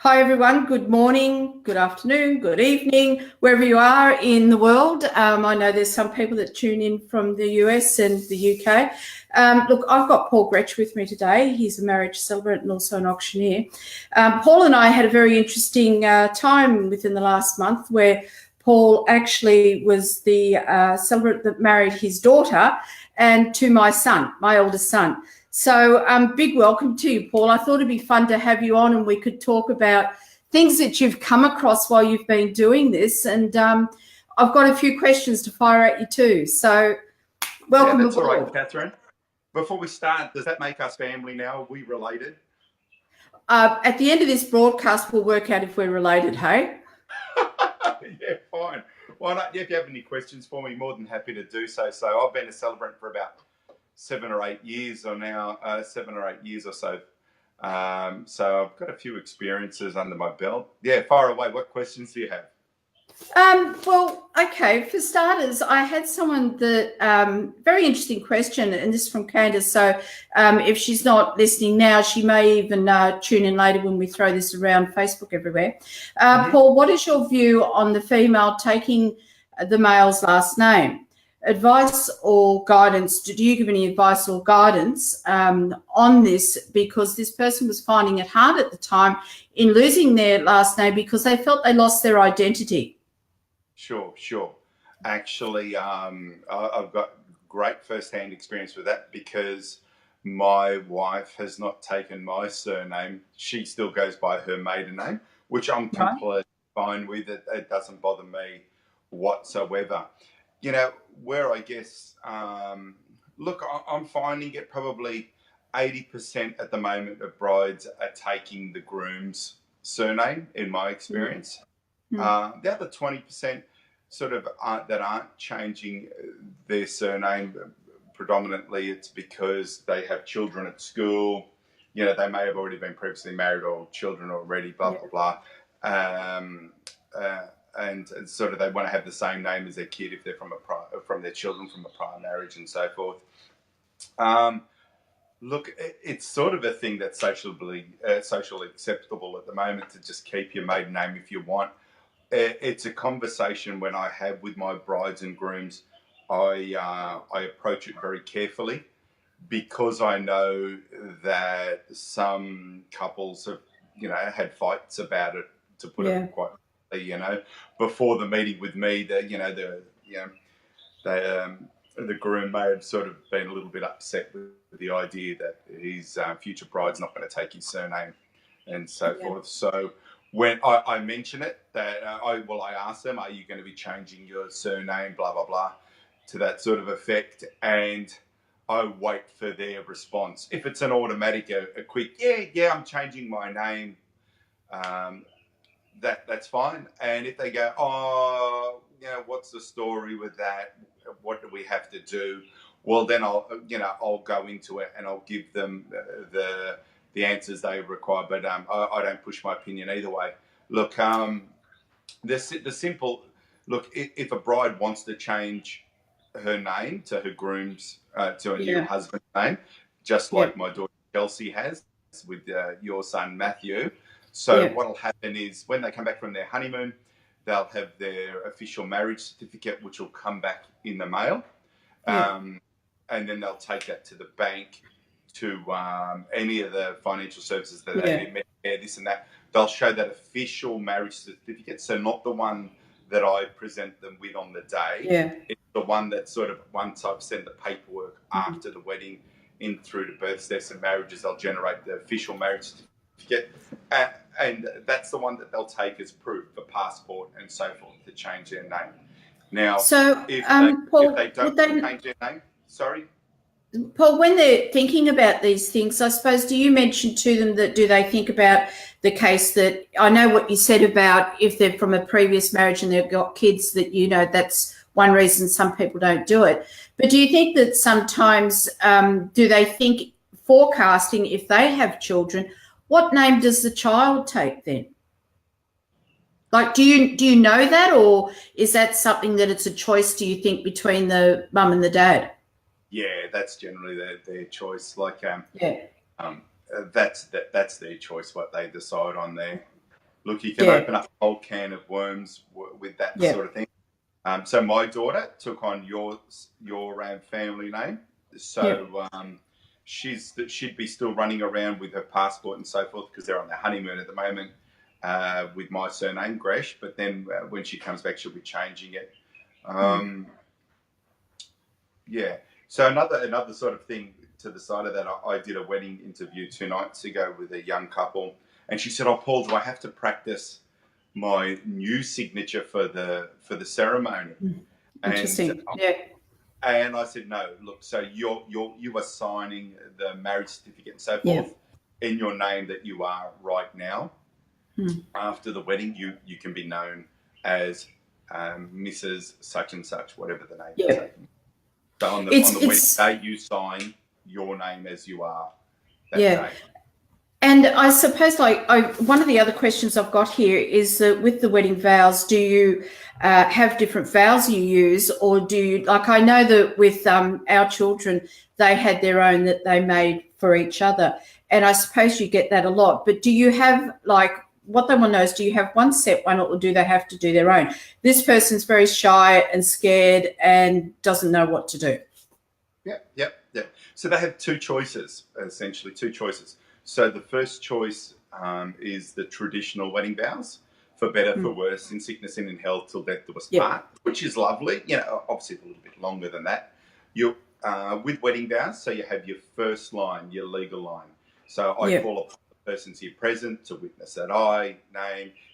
Hi everyone, good morning, good afternoon, good evening, wherever you are in the world. I know there's some people that tune in from the US and the UK. Look, I've got Paul Grech with me today. He's a marriage celebrant and also an auctioneer. Paul and I had a very interesting time within the last month where Paul actually was the celebrant that married his daughter and to my son, my oldest son. So big welcome to you, Paul. I thought it'd be fun to have you on and we could talk about things that you've come across while you've been doing this. And I've got a few questions to fire at you too. So welcome that's aboard. all right, Kathryn. Before we start, does that make us family now? Are we related? At the end of this broadcast, we'll work out if we're related, hey? Yeah, fine. Why not? If you have any questions for me, more than happy to do so. So I've been a celebrant for about 7 or 8 years or now, 7 or 8 years or so. So I've got a few experiences under my belt. Yeah, fire away. What questions do you have? Well, okay, for starters, I had someone that, very interesting question, and this is from Candace. So if she's not listening now, she may even tune in later when we throw this around Facebook everywhere. Paul, what is your view on the female taking the male's last name? Advice or guidance? Do you give any advice or guidance on this? Because this person was finding it hard at the time in losing their last name because they felt they lost their identity. Sure. Actually, I've got great first-hand experience with that because my wife has not taken my surname. She still goes by her maiden name, which I'm completely fine with. It doesn't bother me whatsoever. You know, where I guess, look, I'm finding it probably 80% at the moment of brides are taking the groom's surname, in my experience. The other 20% sort of aren't changing their surname. Predominantly, it's because they have children at school. You know, they may have already been previously married or children already, blah, blah, blah. And sort of they want to have the same name as their kid if they're from their children from a prior marriage and so forth. Look, it's sort of a thing that's socially acceptable at the moment to just keep your maiden name if you want. It's a conversation when I have with my brides and grooms. I approach it very carefully because I know that some couples have, had fights about it, to put it quite, before the meeting with me. The groom may have sort of been a little bit upset with the idea that his future bride's not going to take his surname and so forth. So when I mention it, that I ask them, are you going to be changing your surname, blah, blah, blah, to that sort of effect. And I wait for their response. If it's an automatic, a quick, yeah, I'm changing my name, that's fine. And if they go, what's the story with that? What do we have to do? Well, then I'll go into it and I'll give them the answers they require. But I don't push my opinion either way. Look, the simple look. If a bride wants to change her name to her groom's to a new husband's name, just like my daughter Chelsea has with your son Matthew. So what'll happen is when they come back from their honeymoon, they'll have their official marriage certificate, which will come back in the mail. And then they'll take that to the bank, to any of the financial services that they need, Medicare, this and that. They'll show that official marriage certificate. So not the one that I present them with on the day. It's the one that sort of, once I've sent the paperwork after the wedding in through to births, deaths and marriages, they'll generate the official marriage certificate. And that's the one that they'll take as proof for passport and so forth to change their name. Now, so, if Paul, they don't change their name, sorry? Paul, when they're thinking about these things, I suppose, do you mention to them that do they think about the case that, I know what you said about if they're from a previous marriage and they've got kids, that, that's one reason some people don't do it. But do you think that sometimes, do they think forecasting if they have children, what name does the child take then? Like, do you know that, or is that something that it's a choice, do you think, between the mum and the dad? Yeah, that's generally their choice. Like, that's their choice, what they decide on there. look, you can open up a whole can of worms with that sort of thing. So my daughter took on your family name, so she'd be still running around with her passport and so forth because they're on their honeymoon at the moment with my surname Grech. But then when she comes back, she'll be changing it. Yeah. So another sort of thing to the side of that, I did a wedding interview 2 nights ago with a young couple, and she said, "Oh, Paul, do I have to practice my new signature for the ceremony?" Interesting. And I said, "No, look, so you are signing the marriage certificate and so forth in your name that you are right now. After the wedding, you can be known as Mrs. Such and Such, whatever the name is." So on the wedding day, you sign your name as you are that day. And I suppose, one of the other questions I've got here is with the wedding vows, do you have different vows you use, or do you, I know that with our children, they had their own that they made for each other, and I suppose you get that a lot. But do you have, what they want to know is, do you have one set one, or do they have to do their own? This person's very shy and scared and doesn't know what to do. Yep. So they have 2 choices, essentially 2 choices. So the first choice is the traditional wedding vows, for better, for worse, in sickness and in health, till death do us part, which is lovely. Obviously a little bit longer than that. You with wedding vows, so you have your first line, your legal line. So I call upon the persons here present to witness that I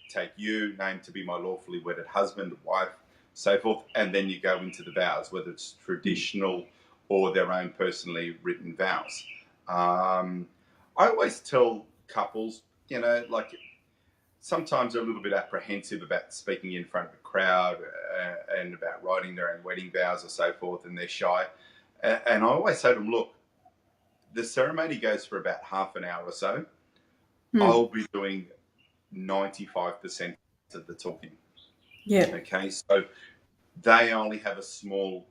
take you, name to be my lawfully wedded husband, wife, so forth, and then you go into the vows, whether it's traditional or their own personally written vows. I always tell couples, sometimes they're a little bit apprehensive about speaking in front of a crowd and about writing their own wedding vows or so forth, and they're shy. And I always say to them, look, the ceremony goes for about half an hour or so. I'll be doing 95% of the talking. Okay, so they only have a small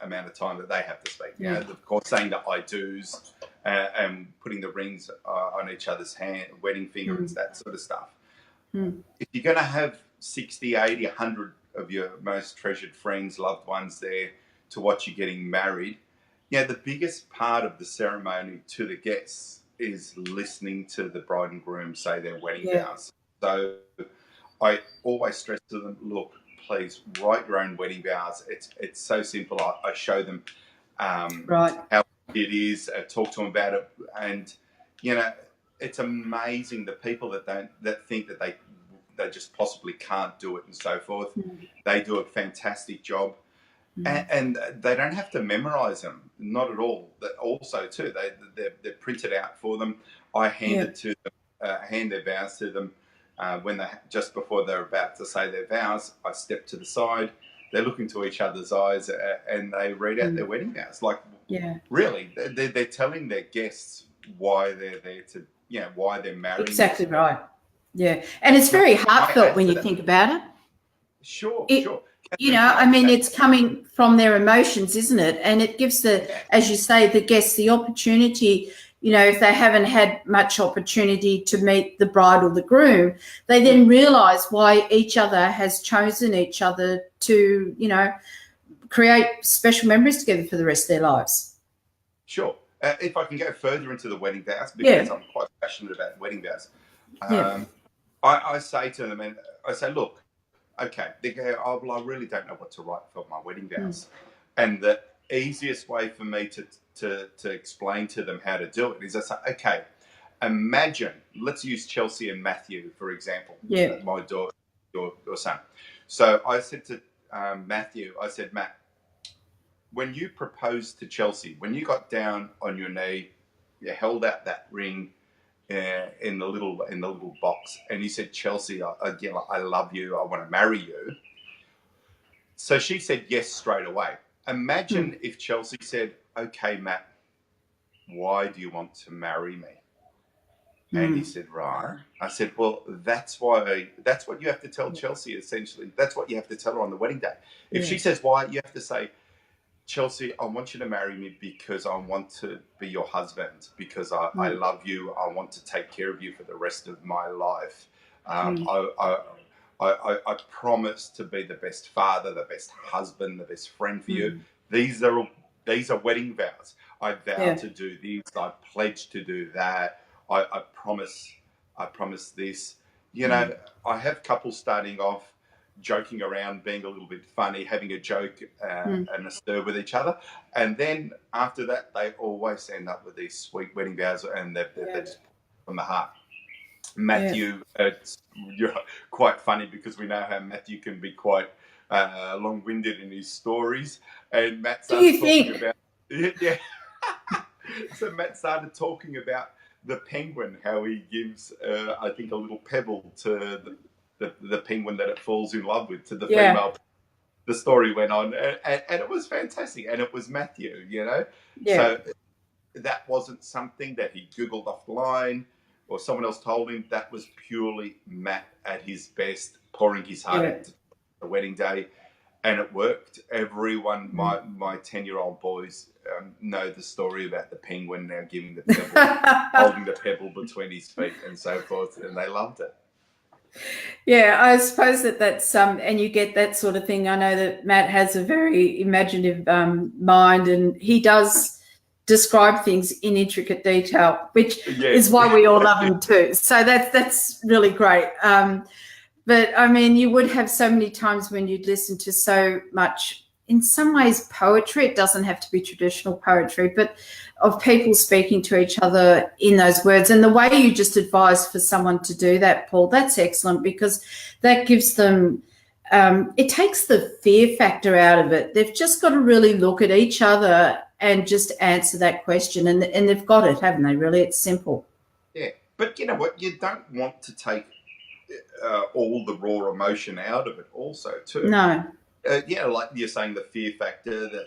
amount of time that they have to speak. Of course, saying the I do's and putting the rings on each other's hand, wedding fingers, that sort of stuff. If you're going to have 60, 80, 100 of your most treasured friends, loved ones there to watch you getting married, the biggest part of the ceremony to the guests is listening to the bride and groom say their wedding vows. So I always stress to them, look, please write your own wedding vows. It's so simple. I show them how it is, talk to them about it, and it's amazing the people that think that they just possibly can't do it and so forth. They do a fantastic job, and they don't have to memorize them, not at all. Also, too, they're printed out for them. I hand hand their vows to them. When just before they're about to say their vows, I step to the side. They look into each other's eyes and they read out their wedding vows. Really, they're telling their guests why they're there to, why they're married. Exactly right. Yeah, and it's very heartfelt when you think about it. Sure. It's coming from their emotions, isn't it? And it gives as you say, the guests the opportunity. If they haven't had much opportunity to meet the bride or the groom, they then realise why each other has chosen each other to, create special memories together for the rest of their lives. Sure. If I can go further into the wedding vows, because I'm quite passionate about wedding vows, I say to them, and I say, look, okay, they go, oh, well, I really don't know what to write for my wedding vows. And the easiest way for me to explain to them how to do it is I say, okay, imagine, let's use Chelsea and Matthew, for example, my daughter, your son. So I said to Matthew, I said, Matt, when you proposed to Chelsea, when you got down on your knee, you held out that ring in the little box, and you said, Chelsea, I love you, I want to marry you. So she said yes straight away. Imagine if Chelsea said, okay, Matt, why do you want to marry me? And he said, right. I said, well, that's what you have to tell Chelsea, essentially. That's what you have to tell her on the wedding day. If she says why, you have to say, Chelsea, I want you to marry me because I want to be your husband, because I love you. I want to take care of you for the rest of my life. I promise to be the best father, the best husband, the best friend for you. These are wedding vows. I vow to do this. I pledge to do that. I promise this. I have couples starting off joking around, being a little bit funny, having a joke and a stir with each other. And then after that, they always end up with these sweet wedding vows, and they're just from the heart. Matthew, it's quite funny because we know how Matthew can be quite long-winded in his stories. And Matt started talking about... Yeah. So Matt started talking about the penguin, how he gives, I think, a little pebble to the penguin that it falls in love with, to the female. The story went on, and it was fantastic. And it was Matthew, So that wasn't something that he Googled offline or someone else told him. That was purely Matt at his best, pouring his heart into the wedding day. And it worked. Everyone, my 10-year-old boys know the story about the penguin now giving the pebble, holding the pebble between his feet and so forth, and they loved it. Yeah, I suppose that's and you get that sort of thing. I know that Matt has a very imaginative mind, and he does describe things in intricate detail, which is why we all love him too. So that's really great. But I mean, you would have so many times when you'd listen to so much, in some ways, poetry. It doesn't have to be traditional poetry, but of people speaking to each other in those words. And the way you just advised for someone to do that, Paul, that's excellent, because that gives them, it takes the fear factor out of it. They've just got to really look at each other and just answer that question. And they've got it, haven't they, really? It's simple. Yeah, but you know what? You don't want to take all the raw emotion out of it also too. No. Like you're saying, the fear factor that,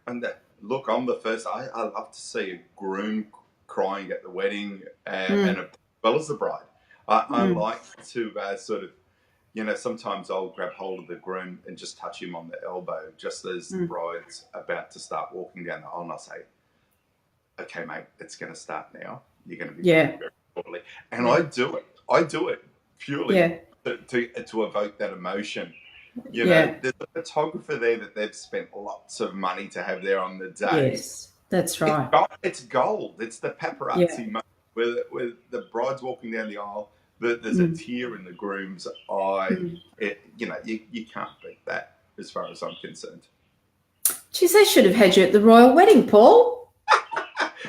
and that, look, I'm the first, I love to see a groom crying at the wedding and as well as the bride. I like to sort of, sometimes I'll grab hold of the groom and just touch him on the elbow just as the bride's about to start walking down the aisle, and I'll say, okay, mate, it's going to start now. You're going to be very shortly. And I do it purely to evoke that emotion. There's a photographer there that they've spent lots of money to have there on the day. Yes, that's right. It's gold. It's the paparazzi moment where the bride's walking down the aisle. There's a tear in the groom's eye. You can't beat that as far as I'm concerned. Geez, they should have had you at the royal wedding, Paul.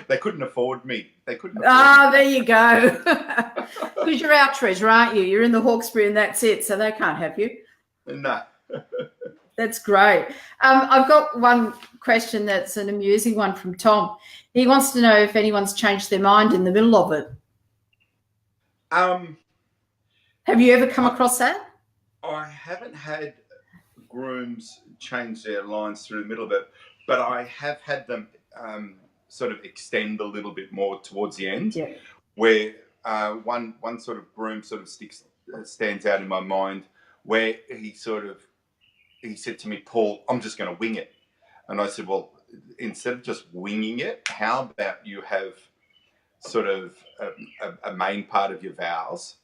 They couldn't afford me. There you go. Because you're our treasure, aren't you? You're in the Hawkesbury and that's it, so they can't have you. No. That's great. I've got one question that's an amusing one from Tom. He wants to know if anyone's changed their mind in the middle of it. Have you ever come across that? I haven't had grooms change their lines through the middle of it, but I have had them sort of extend a little bit more towards the end, where one sort of groom sort of stands out in my mind, where he said to me, Paul, I'm just going to wing it. And I said, well, instead of just winging it, how about you have sort of a main part of your vows,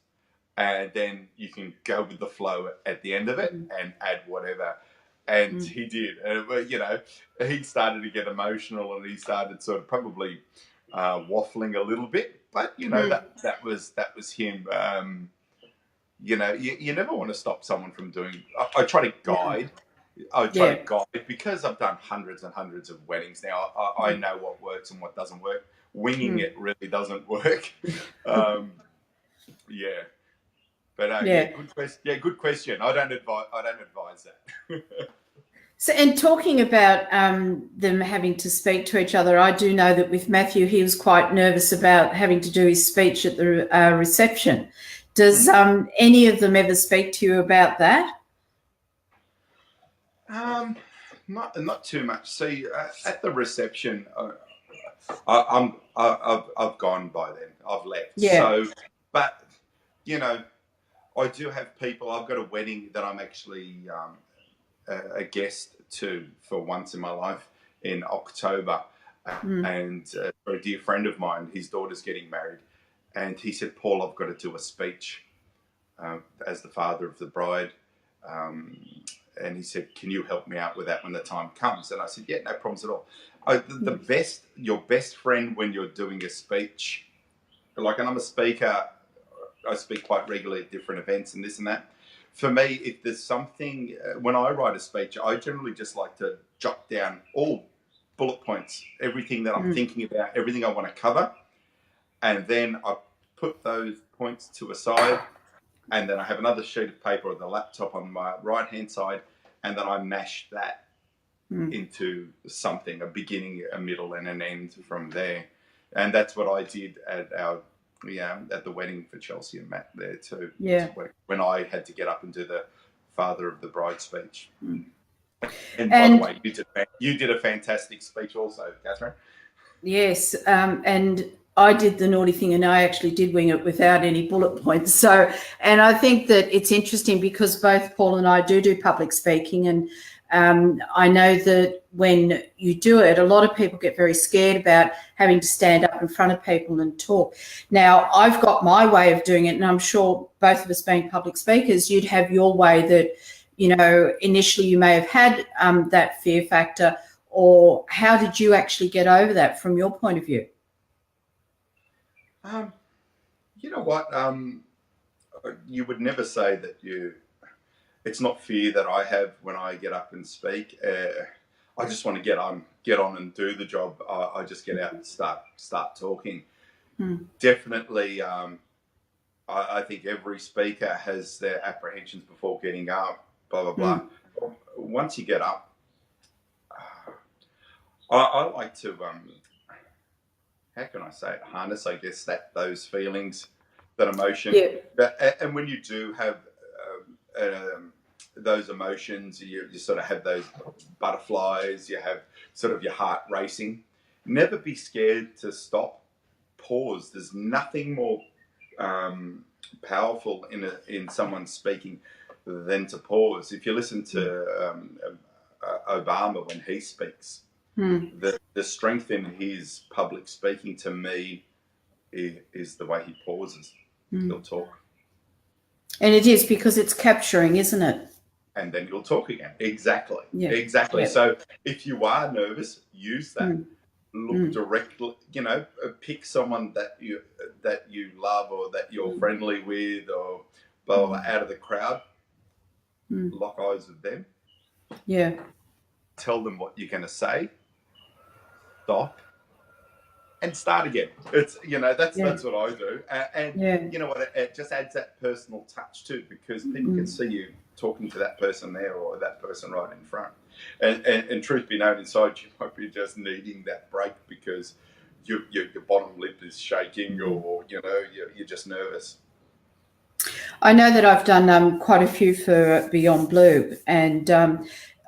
and then you can go with the flow at the end of it and add whatever. And he did. He started to get emotional, and he started sort of probably waffling a little bit. But that was him. You never want to stop someone from doing. I try to guide. I try to guide because I've done hundreds and hundreds of weddings now. I know what works and what doesn't work. Winging it really doesn't work. But good question. I don't advise that. So, and talking about them having to speak to each other, I do know that with Matthew, he was quite nervous about having to do his speech at the reception. Does any of them ever speak to you about that? Not too much. See, at the reception, I've gone by then. I've left. Yeah. So, but I do have people. I've got a wedding that I'm actually a guest to for once in my life in October. And for a dear friend of mine, his daughter's getting married. And he said, Paul, I've got to do a speech as the father of the bride. And he said, can you help me out with that when the time comes? And I said, yeah, no problems at all. Your best friend when you're doing a speech, like, and I'm a speaker, I speak quite regularly at different events and this and that. For me, if there's something, when I write a speech, I generally just like to jot down all bullet points, everything that I'm thinking about, everything I want to cover. And then I put those points to a side, and then I have another sheet of paper or the laptop on my right-hand side, and then I mash that into something, a beginning, a middle, and an end from there. And that's what I did at at the wedding for Chelsea and Matt there too. Yeah. When I had to get up and do the father of the bride speech. And by the way, you did a fantastic speech also, Kathryn. Yes, and I did the naughty thing, and I actually did wing it without any bullet points. So, and I think that it's interesting because both Paul and I do public speaking, and I know that when you do it, a lot of people get very scared about having to stand up in front of people and talk. Now, I've got my way of doing it, and I'm sure both of us being public speakers, you'd have your way that, you know, initially you may have had that fear factor, or how did you actually get over that from your point of view? You know what? You would never say that it's not fear that I have when I get up and speak. I just want to get on and do the job. I just get out and start talking. Definitely, I think every speaker has their apprehensions before getting up, blah, blah, blah. Once you get up, I like to, how can I say it, harness, I guess, those feelings, that emotion. Yeah. And when you do have those emotions, you sort of have those butterflies, you have sort of your heart racing. Never be scared to stop, pause. There's nothing more powerful in someone speaking than to pause. If you listen to Obama when he speaks, the strength in his public speaking to me is the way he pauses. He'll talk. And it is because it's capturing, isn't it? And then you'll talk again. Exactly. Yeah. Exactly. Yeah. So if you are nervous, use that. Look directly, pick someone that you love or that you're friendly with or blah, blah, out of the crowd. Lock eyes with them. Yeah. Tell them what you're going to say. Stop. And start again. It's that's what I do, and you know what? It just adds that personal touch too, because people can see you talking to that person there or that person right in front. And truth be known, inside you might be just needing that break because your bottom lip is shaking, or you're just nervous. I know that I've done quite a few for Beyond Blue, and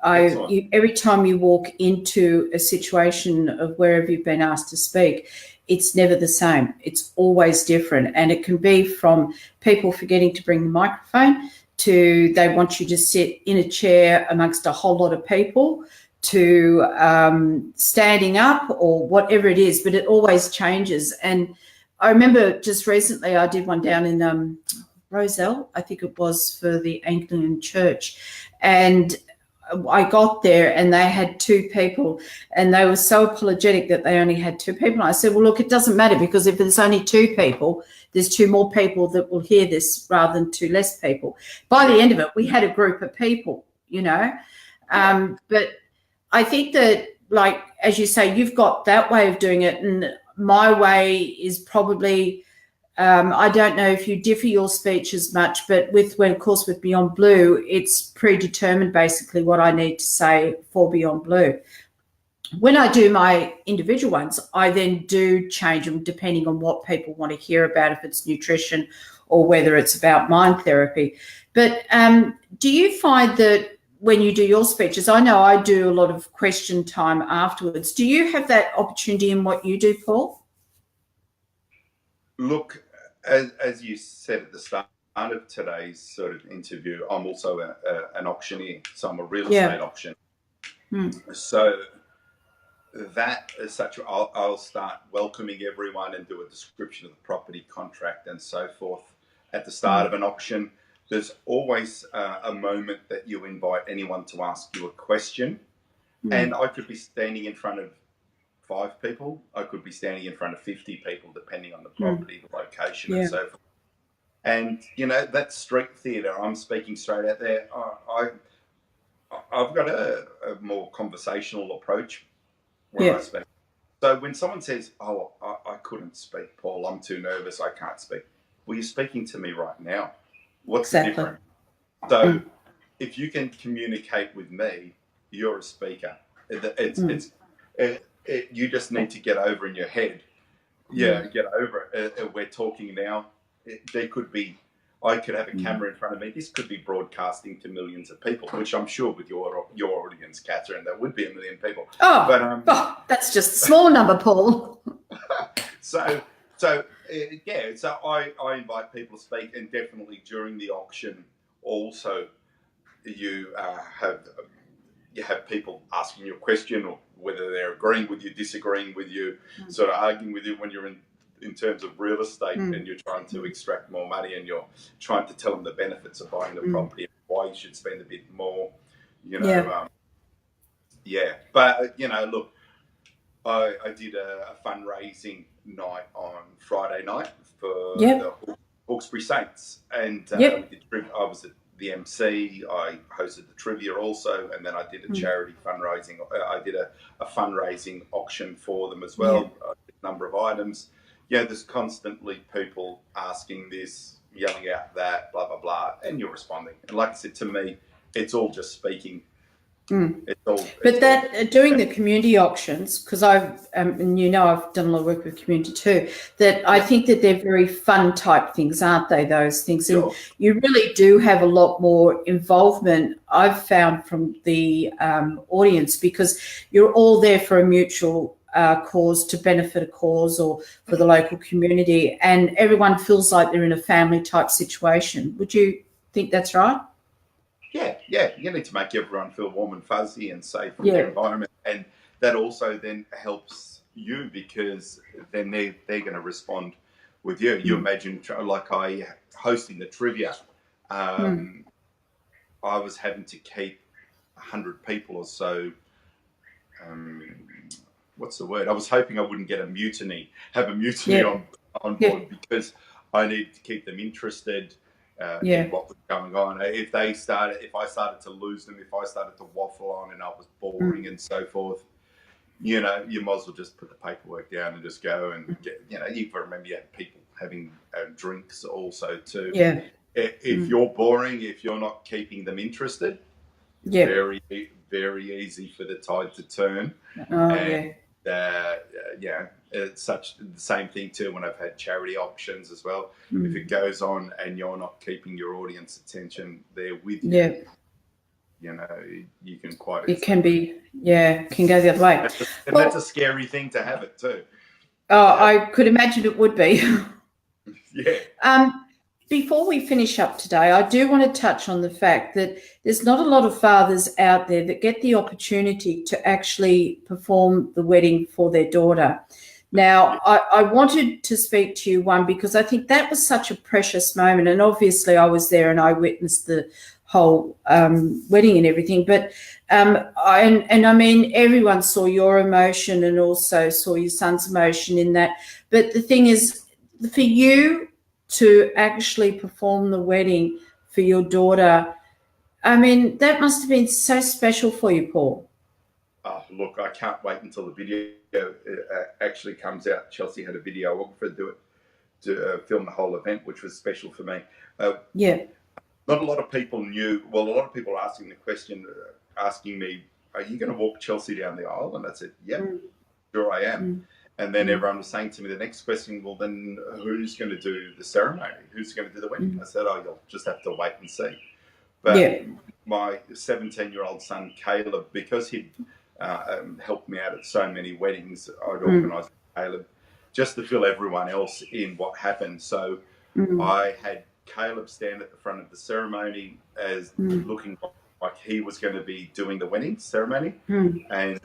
every time you walk into a situation of wherever you've been asked to speak, it's never the same. It's always different. And it can be from people forgetting to bring the microphone to they want you to sit in a chair amongst a whole lot of people to standing up or whatever it is, but it always changes. And I remember just recently I did one down in Roselle, I think it was, for the Anglican Church. And I got there and they had two people and they were so apologetic that they only had two people. And I said, well, look, it doesn't matter because if there's only two people, there's two more people that will hear this rather than two less people. By the end of it, we had a group of people, but I think that, like, as you say, you've got that way of doing it. And my way is probably, I don't know if you differ your speech as much, but with Beyond Blue, it's predetermined basically what I need to say for Beyond Blue. When I do my individual ones, I then do change them depending on what people want to hear about, if it's nutrition or whether it's about mind therapy. But do you find that when you do your speeches, I know I do a lot of question time afterwards. Do you have that opportunity in what you do, Paul? Look, as you said at the start of today's sort of interview, I'm also an auctioneer, so I'm a real estate auctioneer. So that is such. I'll start welcoming everyone and do a description of the property, contract, and so forth at the start of an auction. There's always a moment that you invite anyone to ask you a question, and I could be standing in front of 5 people. I could be standing in front of 50 people, depending on the property, the location, and so forth. And that's street theatre. I'm speaking straight out there. I've got a more conversational approach when I speak. So when someone says, "Oh, I couldn't speak, Paul. I'm too nervous. I can't speak." Well, you're speaking to me right now. What's the difference? So if you can communicate with me, you're a speaker. You just need to get over in your head. Get over it. We're talking now. I could have a camera in front of me. This could be broadcasting to millions of people, which I'm sure with your audience, Kathryn, there would be 1 million people. That's just a small number, Paul. So I invite people to speak, and definitely during the auction, also you have people asking you a question, or whether they're agreeing with you, disagreeing with you, sort of arguing with you when you're in terms of real estate, and you're trying to extract more money, and you're trying to tell them the benefits of buying the property and why you should spend a bit more, But look, I did a fundraising night on Friday night for the Hawkesbury Saints, and I was at the MC. I hosted the trivia also, and then I did a charity fundraising. I did a fundraising auction for them as well. I did a number of items. There's constantly people asking this, yelling out that, blah, blah, blah, and you're responding. And like I said, to me, it's all just speaking. Doing the community auctions, because I've done a lot of work with community too, that I think that they're very fun type things, aren't they, those things? And you really do have a lot more involvement, I've found, from the audience, because you're all there for a mutual cause, to benefit a cause or for the local community, and everyone feels like they're in a family type situation. Would you think that's right? Yeah. You need to make everyone feel warm and fuzzy and safe in their environment, and that also then helps you, because then they're going to respond with you. You imagine, like I hosting the trivia, I was having to keep 100 people or so. What's the word? I was hoping I wouldn't have a mutiny on board, because I needed to keep them interested in what was going on. If I started to lose them, if I started to waffle on and I was boring and so forth, you might as well just put the paperwork down and just go and get, you've got to remember you have people having drinks also too. If you're boring, if you're not keeping them interested, very, very easy for the tide to turn. It's such the same thing too when I've had charity auctions as well. If it goes on and you're not keeping your audience attention there with you, you can quite. It can be, can go the other way. That's a scary thing to have it too. I could imagine it would be. Before we finish up today, I do want to touch on the fact that there's not a lot of fathers out there that get the opportunity to actually perform the wedding for their daughter. Now, I wanted to speak to you, one, because I think that was such a precious moment, and obviously I was there and I witnessed the whole wedding and everything, but I mean, everyone saw your emotion and also saw your son's emotion in that. But the thing is, for you to actually perform the wedding for your daughter, I mean, that must have been so special for you, Paul. Oh, look, I can't wait until the video actually comes out. Chelsea had a videographer do it, to film the whole event, which was special for me. Not a lot of people knew. Well, a lot of people were asking the question, asking me, "Are you going to walk Chelsea down the aisle?" And I said, "Yeah, sure I am." And then everyone was saying to me the next question, "Well, then who's going to do the ceremony? Who's going to do the wedding?" I said, "Oh, you'll just have to wait and see." But my 17-year-old son, Caleb, because he'd helped me out at so many weddings, I'd organised Caleb just to fill everyone else in what happened. So I had Caleb stand at the front of the ceremony as looking like he was going to be doing the wedding ceremony, Mm. and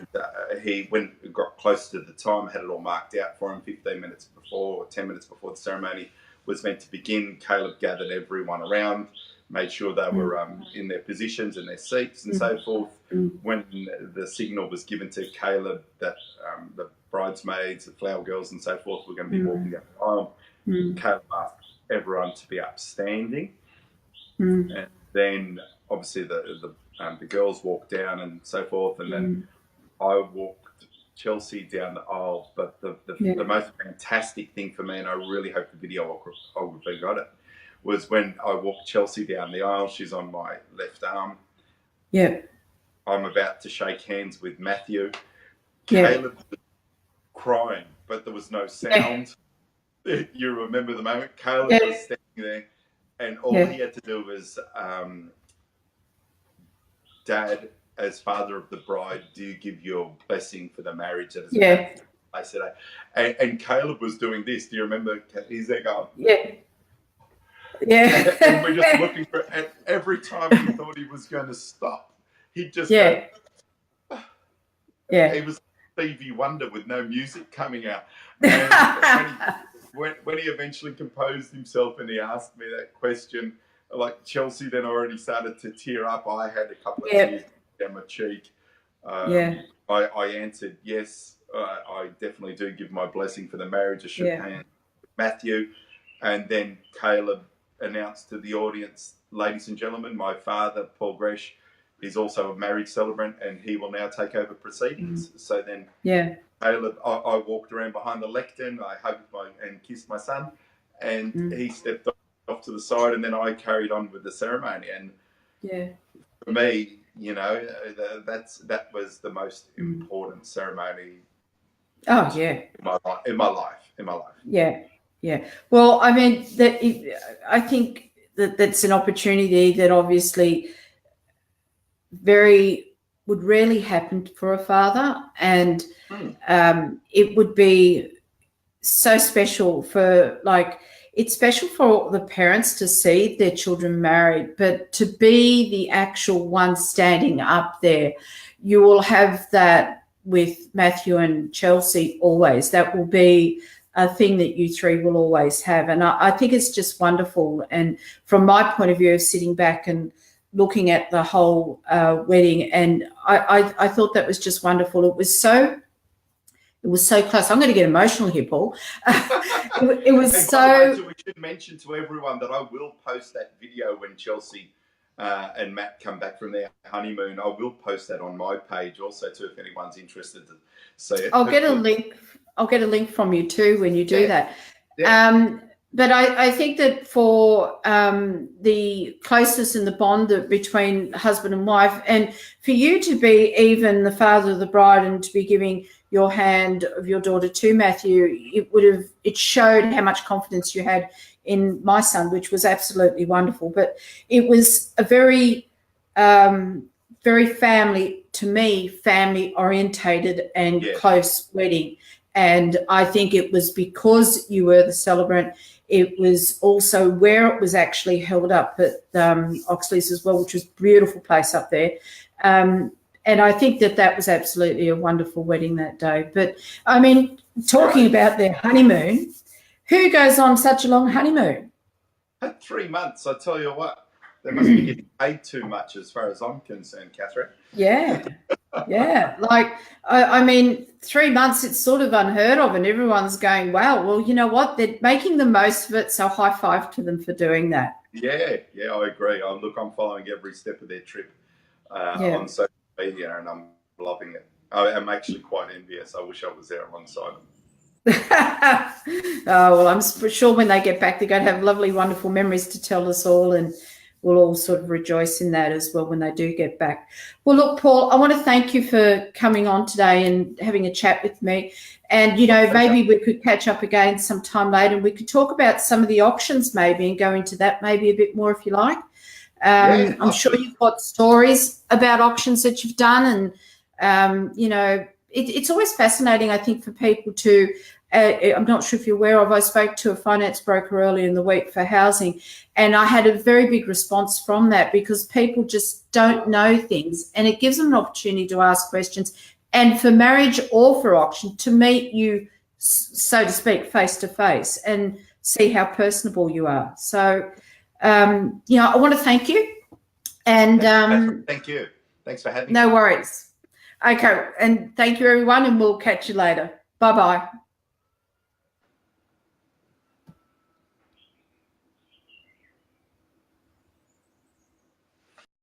he, when it got close to the time, had it all marked out for him. 15 minutes before, or 10 minutes before the ceremony was meant to begin, Caleb gathered everyone around, made sure they were in their positions and their seats and so forth. When the signal was given to Caleb that the bridesmaids, the flower girls and so forth were going to be walking down the aisle, Caleb asked everyone to be upstanding. And then obviously the girls walked down and so forth, and then I walked Chelsea down the aisle. But the most fantastic thing for me, and I really hope the video will have got it, was when I walked Chelsea down the aisle. She's on my left arm. Yeah. I'm about to shake hands with Matthew. Caleb was crying, but there was no sound. You remember the moment? Caleb was standing there, and all he had to do was, Dad, as father of the bride, do you give your blessing for the marriage that is about to take place today? And Caleb was doing this. Do you remember? He's there going, and we're just looking for, and every time he thought he was going to stop, he'd just go, He was Stevie Wonder with no music coming out. And when he eventually composed himself and he asked me that question, like Chelsea then already started to tear up. I had a couple of tears down my cheek. I answered yes. I definitely do give my blessing for the marriage. I shook hands with Matthew, and then Caleb announced to the audience, ladies and gentlemen, my father, Paul Grech, is also a married celebrant, and he will now take over proceedings. So then Caleb, I walked around behind the lectern, I hugged and kissed my son, and he stepped off to the side, and then I carried on with the ceremony. And for me, you know, that was the most important ceremony. In my life. Well, I mean, I think that's an opportunity that obviously would rarely happen for a father, and it would be so special for, like, it's special for the parents to see their children married, but to be the actual one standing up there, you will have that with Matthew and Chelsea always. That will be a thing that you three will always have. And I think it's just wonderful. And from my point of view of sitting back and looking at the whole wedding, and I thought that was just wonderful. It was so close. I'm going to get emotional here, Paul. It was we should mention to everyone that I will post that video when Chelsea and Matt come back from their honeymoon. I will post that on my page also too, if anyone's interested to see it. I'll get a link from you too when you do that. But I think that for the closeness and the bond between husband and wife, and for you to be even the father of the bride and to be giving your hand of your daughter to Matthew, it showed how much confidence you had in my son, which was absolutely wonderful. But it was a very, very family orientated and close wedding. And I think it was because you were the celebrant. It was also where it was actually held up at Oxley's as well, which was a beautiful place up there. And I think that was absolutely a wonderful wedding that day. But, I mean, talking about their honeymoon, who goes on such a long honeymoon? 3 months, I tell you what. They must be getting paid too much as far as I'm concerned, Kathryn. Like, I mean, 3 months, it's sort of unheard of, and everyone's going, wow, well, you know what? They're making the most of it, so high five to them for doing that. Yeah, I agree. I'm following every step of their trip on social media, and I'm loving it. I'm actually quite envious. I wish I was there alongside them. Oh, well, I'm sure when they get back, they're going to have lovely, wonderful memories to tell us all, and we'll all sort of rejoice in that as well when they do get back. Well, look, Paul, I want to thank you for coming on today and having a chat with me. And, you know, maybe we could catch up again sometime later, and we could talk about some of the auctions maybe and go into that maybe a bit more if you like. I'm sure you've got stories about auctions that you've done, and, you know, it's always fascinating, I think, for people to I'm not sure if you're aware of, I spoke to a finance broker earlier in the week for housing, and I had a very big response from that because people just don't know things, and it gives them an opportunity to ask questions, and for marriage or for auction to meet you, so to speak, face to face and see how personable you are. So, I want to thank you. And thank you. Thanks for having me. No worries. Okay, and thank you, everyone, and we'll catch you later. Bye-bye.